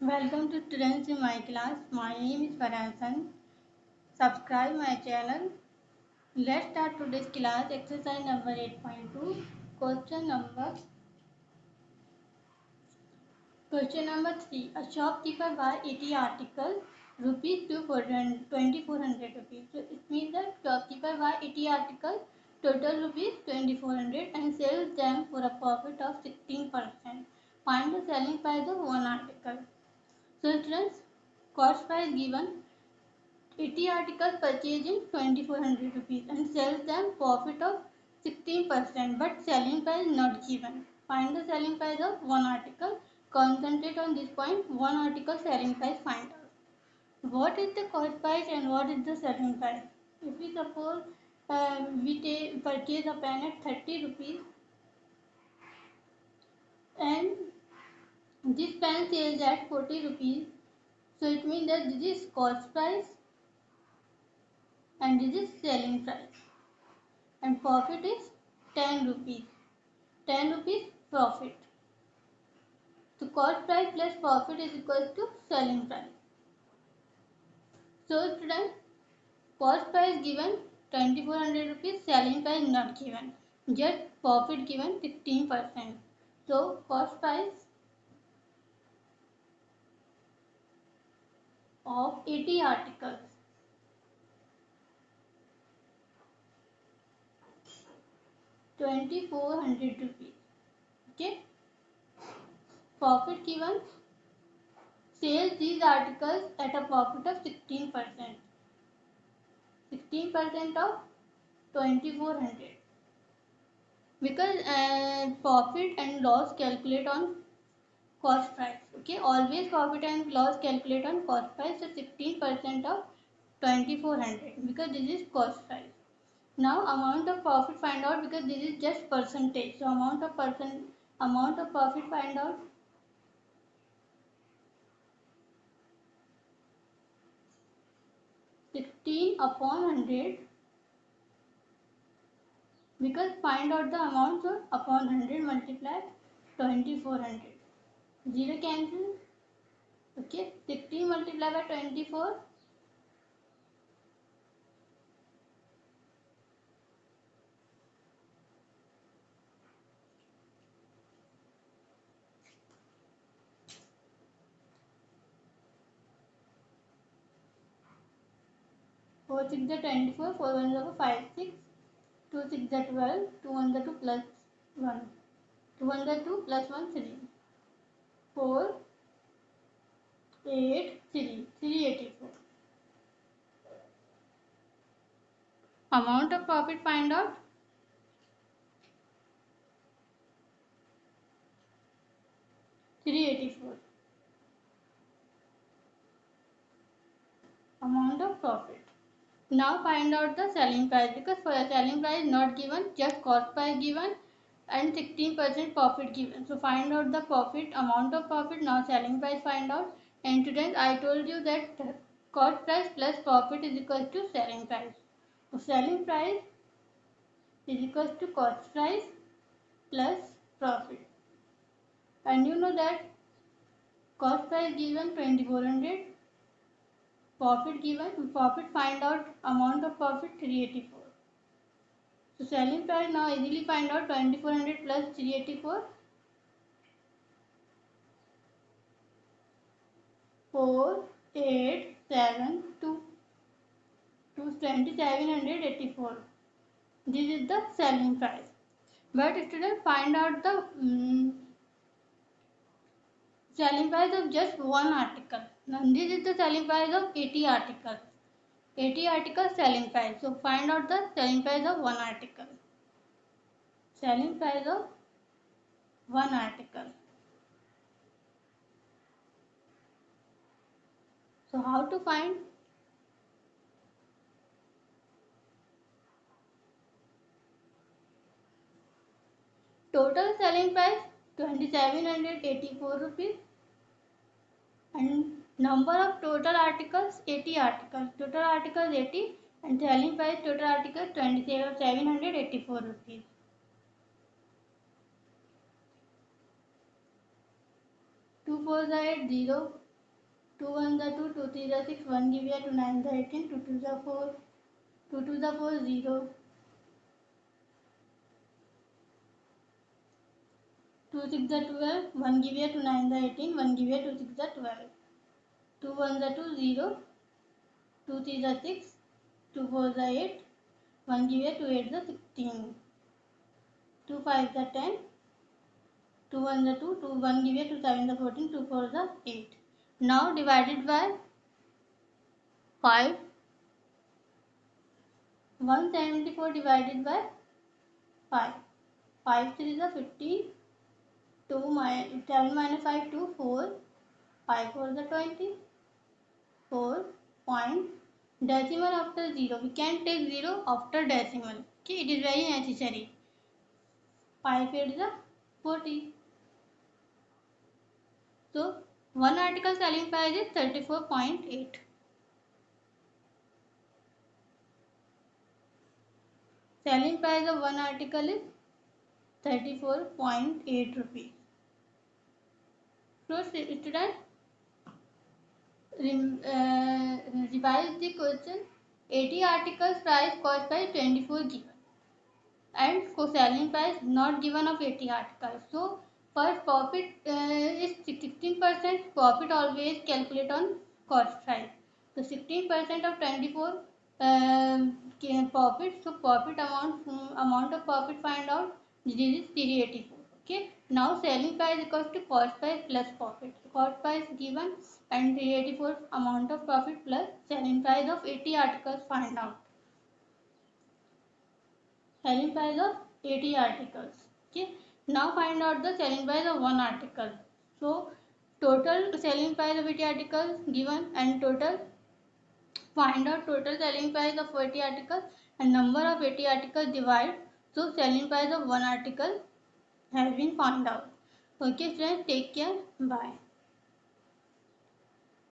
Welcome to students in my class. My name is Farhan. Subscribe my channel. Let's start today's class. Exercise number 8.2. Question number Question number 3. A shopkeeper buy 80 articles, rupees to 2400 rupees. So it means that shopkeeper buy 80 articles, total rupees 2400 and sells them for a profit of 16%. Find the selling price of one article. So students, cost price given 80 articles purchased in 2400 rupees and sells them profit of 16%, but selling price not given. Find the selling price of one article. Concentrate on this point. One article selling price find out. What is the cost price and what is the selling price? If we suppose we purchase a pen at 30 rupees and this pen sells at 40 rupees, so it means that this is cost price and this is selling price. And profit is 10 rupees. 10 rupees profit. So cost price plus profit is equal to selling price. So students, cost price given 2400 rupees, selling price not given. Just profit given 16%. So cost price of 80 articles. 2400 rupees. Okay. Profit given, sales these articles at a profit of 16%. 16% of 2400, because profit and loss calculate on cost price. Okay, always profit and loss calculate on cost price. So 16% of 2400, because this is cost price. Now amount of profit find out, because this is just percentage. So amount of profit find out. 16 upon 100, because find out the amount, so upon 100 multiply 2400. 0 cancel. Okay, 16 multiplied by 24, four six are 24, 4 1 are 5 6, 2 6 are 12, 2 1 are 2 plus 1, 2 1 are 2 plus 1 3, 4 8 3, 384. Amount of profit find out. 384. Amount of profit. Now find out the selling price, because for a selling price not given, just cost price given and 16% profit given. So find out the profit, amount of profit. Now selling price find out. And students, I told you that cost price plus profit is equal to selling price. So selling price is equal to cost price plus profit. And you know that cost price given 2400, profit find out, amount of profit 384. So selling price now easily find out, 2400 plus 384, 4 8 7 2, 2784. This is the selling price. But students, find out the selling price of just one article. Now this is the selling price of 80 articles. 80 articles selling price. So find out the selling price of one article. Selling price of one article. So how to find? Total selling price 2784 rupees and number of total articles 80 articles. Total articles 80 and selling price total articles 2784 rupees. 2 4 are 8 0, 2 1 the 2, 2 3 the 6, 1 give you 2 9 the 18, 2 2 the 4, 2 2 the 4 0, 2 6 the 12, 1 give you 2 9 the 18, 1 give you 2 6 the 12, 2 1 the 2 0, 2 3 the 6, 2 4 the 8, 1 give you 2 8 the 16, 2 5 the 10, 2 1 the 2, 2 1 give you 2 7 the 14, 2 4 the 8. Now divided by 5, 174 divided by 5, 5 3 is 15, 2 7 minus 5 2, 4, 5 4 is 20, 4 point, decimal after 0, we can take 0 after decimal, okay, it is very necessary, 5 8 is 40. So one article selling price is 34.8. Selling price of one article is 34.8 rupees. So students, revise the question. 80 articles price cost by 24 given, and for selling price not given of 80 articles. So first profit is 16%. Profit always calculate on cost price. So 16% of 24 profit. So profit amount of profit find out. This is 384. Okay. Now selling price equals to cost price plus profit. Cost price given and 384 amount of profit plus selling price of 80 articles find out. Selling price of 80 articles. Okay. Now find out the selling price of one article. So total selling price of 80 articles given, and total, find out total selling price of 80 articles and number of 80 articles divide. So selling price of one article has been found out. Okay friends, take care. Bye.